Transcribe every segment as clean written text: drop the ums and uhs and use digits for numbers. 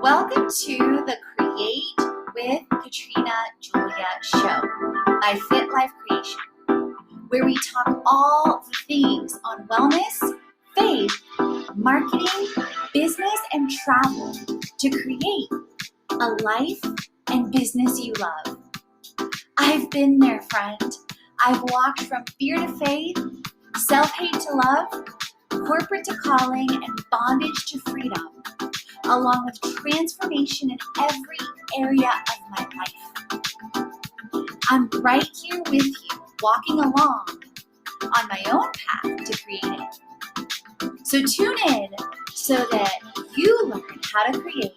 Welcome to the Create with Katrina Julia show by Fit Life Creation, where we talk all the things on wellness, faith, marketing, business, and travel to create a life and business you love. I've been there, friend. I've walked from fear to faith, self-hate to love, corporate to calling, and bondage to freedom, along with transformation in every area of my life. I'm right here with you, walking along on my own path to creating. So tune in so that you learn how to create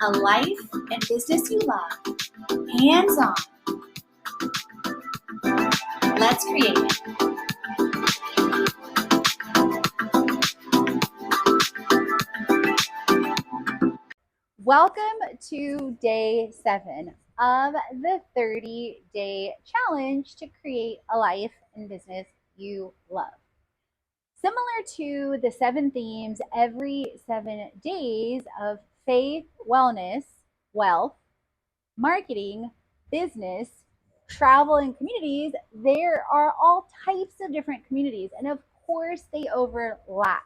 a life and business you love, hands-on. Let's create it. Welcome to day 7 of the 30-day challenge to create a life and business you love. Similar to the 7 themes every 7 days of faith, wellness, wealth, marketing, business, travel, and communities, there are all types of different communities, and of course they overlap.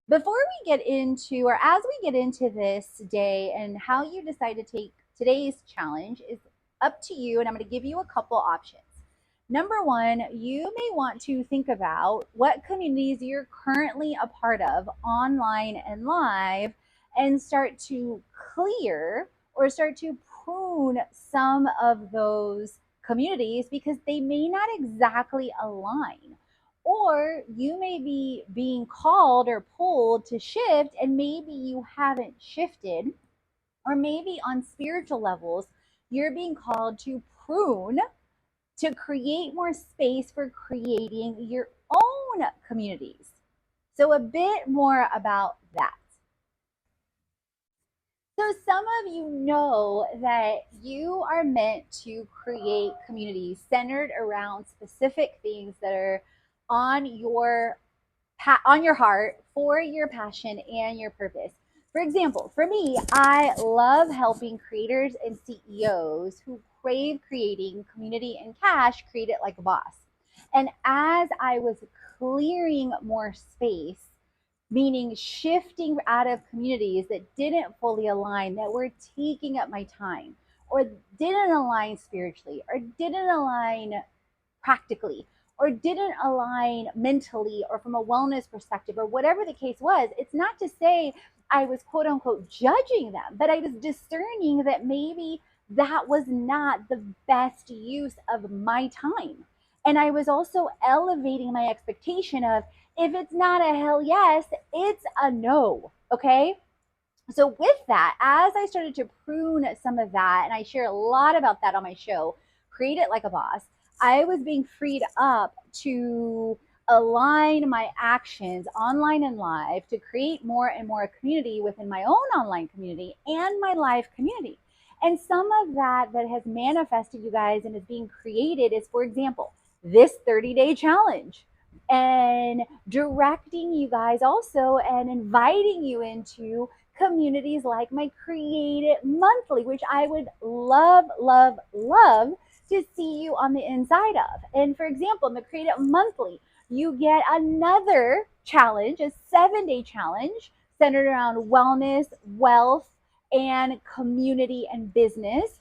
Before we get into, or as we get into this day and how you decide to take today's challenge is up to you, and I'm going to give you a couple options. Number one, you may want to think about what communities you're currently a part of online and live and start to clear or start to prune some of those communities because they may not exactly align. Or you may be being called or pulled to shift, and maybe you haven't shifted. Or maybe on spiritual levels, you're being called to prune to create more space for creating your own communities. So a bit more about that. So some of you know that you are meant to create communities centered around specific things that are on your heart for your passion and your purpose. For example, for me, I love helping creators and CEOs who crave creating community and cash create it like a boss. And as I was clearing more space, meaning shifting out of communities that didn't fully align, that were taking up my time, or didn't align spiritually, or didn't align practically, or didn't align mentally or from a wellness perspective, or whatever the case was, it's not to say I was quote unquote judging them, but I was discerning that maybe that was not the best use of my time. And I was also elevating my expectation of, if it's not a hell yes, it's a no, okay? So with that, as I started to prune some of that, and I share a lot about that on my show, Create It Like a Boss, I was being freed up to align my actions online and live to create more and more community within my own online community and my live community. And some of that has manifested, you guys, and is being created is, for example, this 30-day challenge, and directing you guys also and inviting you into communities like my Create It Monthly, which I would love to see you on the inside of. And for example, in the Create It Monthly, you get another challenge, a 7-day challenge centered around wellness, wealth, and community and business.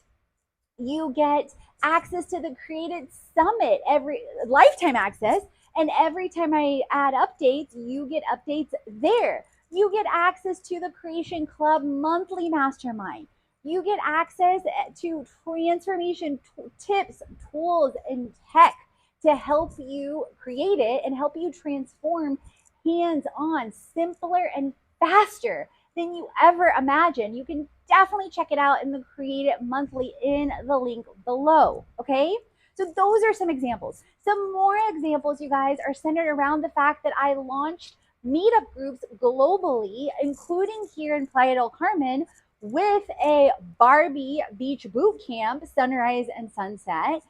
You get access to the Create It Summit, every lifetime access. And every time I add updates, you get updates there. You get access to the Creation Club monthly mastermind. You get access to transformation tips, tools, and tech to help you create it and help you transform hands-on, simpler and faster than you ever imagined. You can definitely check it out in the Create It Monthly in the link below, okay? So those are some examples. Some more examples, you guys, are centered around the fact that I launched meetup groups globally, including here in Playa del Carmen, with a Barbie Beach Boot Camp, sunrise and sunset,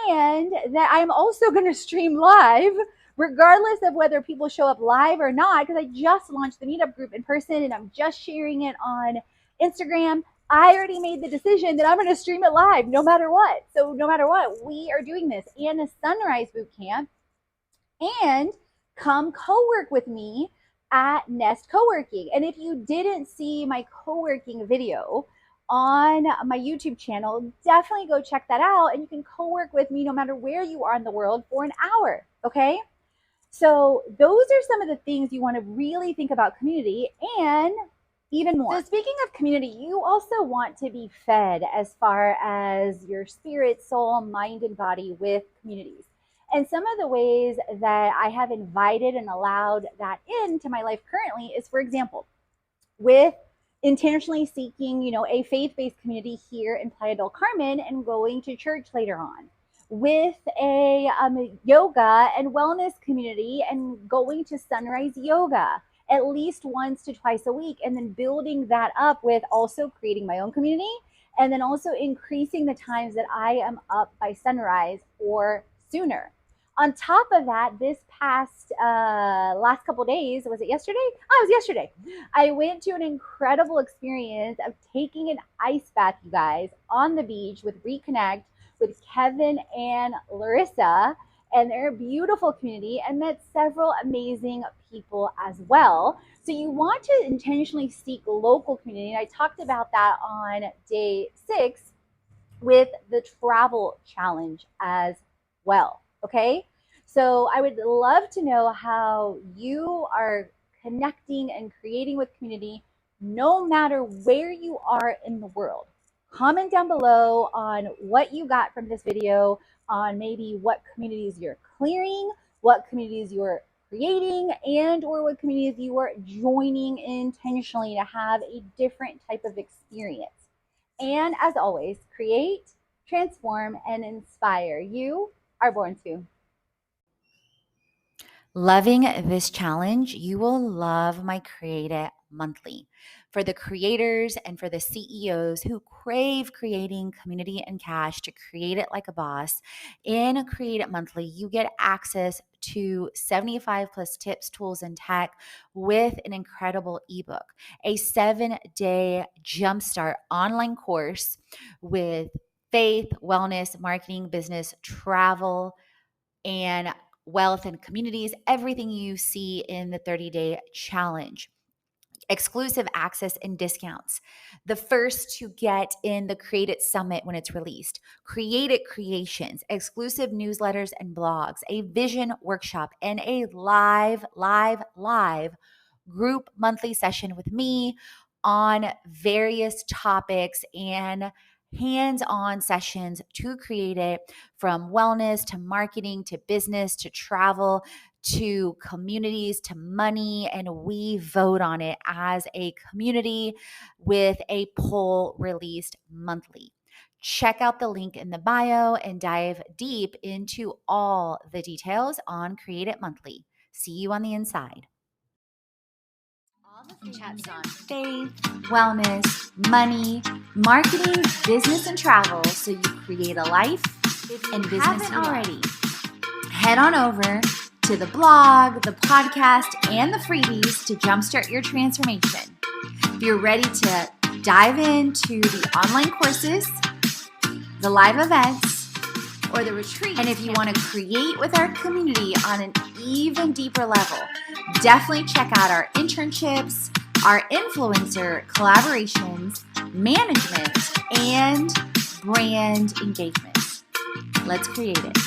and that I'm also going to stream live regardless of whether people show up live or not, because I just launched the meetup group in person and I'm just sharing it on Instagram. I already made the decision that I'm going to stream it live no matter what. So no matter what, we are doing this. And a Sunrise Bootcamp, and come co-work with me at Nest Co-working. And if you didn't see my co-working video on my YouTube channel, definitely go check that out, and you can co-work with me no matter where you are in the world for an hour, okay? So those are some of the things you want to really think about community, and even more. So speaking of community, you also want to be fed as far as your spirit, soul, mind, and body with communities. And some of the ways that I have invited and allowed that into my life currently is, for example, with intentionally seeking, a faith-based community here in Playa del Carmen and going to church later on, with a yoga and wellness community and going to Sunrise Yoga at least once to twice a week, and then building that up with also creating my own community, and then also increasing the times that I am up by sunrise or sooner. On top of that, this past last couple days, was it yesterday? Oh, it was yesterday. I went to an incredible experience of taking an ice bath, you guys, on the beach with Reconnect with Kevin and Larissa and their beautiful community, and met several amazing people as well. So you want to intentionally seek local community. And I talked about that on day 6 with the travel challenge as well. Okay, so I would love to know how you are connecting and creating with community no matter where you are in the world. Comment down below on what you got from this video, on maybe what communities you're clearing, what communities you're creating, and or what communities you are joining intentionally to have a different type of experience. And as always, create, transform, and inspire. You are born to. Loving this challenge, you will love my Create It Monthly. For the creators and for the CEOs who crave creating community and cash to create it like a boss, in Create It Monthly, you get access to 75 plus tips, tools, and tech with an incredible ebook, a 7-day jumpstart online course with faith, wellness, marketing, business, travel, and wealth and communities, everything you see in the 30-day challenge. Exclusive access and discounts. The first to get in the Create It Summit when it's released. Create It Creations, exclusive newsletters and blogs, a vision workshop, and a live group monthly session with me on various topics and hands-on sessions to create it, from wellness to marketing to business to travel to communities to money, and we vote on it as a community with a poll released monthly. Check out the link in the bio and dive deep into all the details on Create It Monthly. See you on the inside. All the chats on faith, wellness, money, marketing, business, and travel, so you create a life and business you already. Head on over to the blog, the podcast, and the freebies to jumpstart your transformation. If you're ready to dive into the online courses, the live events, or the retreat, and if you want to create with our community on an even deeper level, definitely check out our internships, our influencer collaborations, management, and brand engagements. Let's create it.